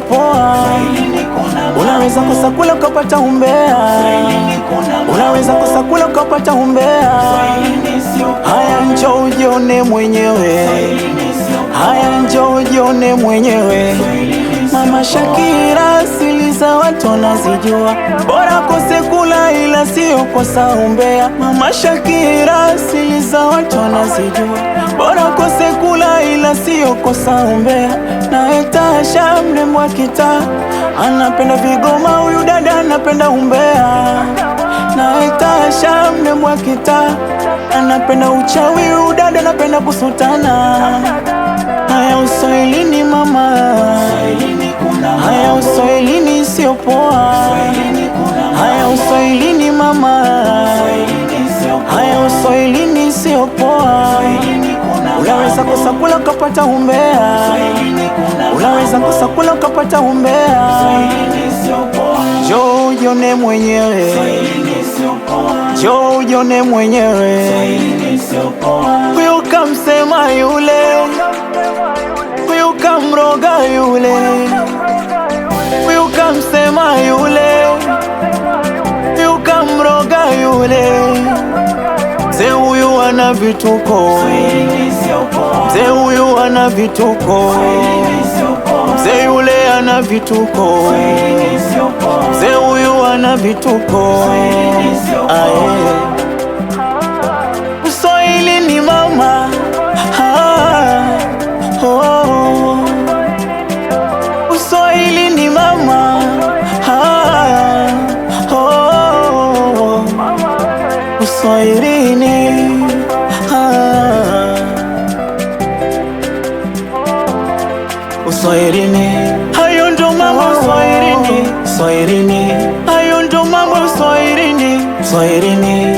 poa. Unaweza kosa kula ukapata umbea, unaweza kosa kula ukapata umbea. Haya njoo ujione mwenyewe, haya njoo ujione mwenyewe. Mama Shakira asili za watu wanazijua, bora kose kula ila sio kosa umbea. Mama Shakira asili za watu wanazijua, bora kose kula ila sio kosa umbea. Na Tasha mrembo wa kitaa anapenda vigoma, huyu dada anapenda umbea. Na Tasha mrembo wa kitaa anapenda uchawi, huyu dada anapenda kusutana. Haya uswahilini mama, haya uswahilini sio poa. Haya uswahilini mama, haya uswahilini sio poa. Unaweza kosa kula ukapata umbea, unaweza kosa kula ukapata umbea. Njoo ujione mwenyewe, njoo ujione mwenyewe. Huyu kamsema yule, huyu kamroga yule, huyu kamsema yule, huyu kamroga yule. Mzee huyu ana vituko, mzee huyu ana vituko, mzee yule ana vituko, mzee huyu ana vituko. Uswahilini mama, uswahilini mama, uswahilini, uswahilini. Hayo ndo mambo uswahilini, uswahilini. Hayo ndo mambo uswahilini, uswahilini.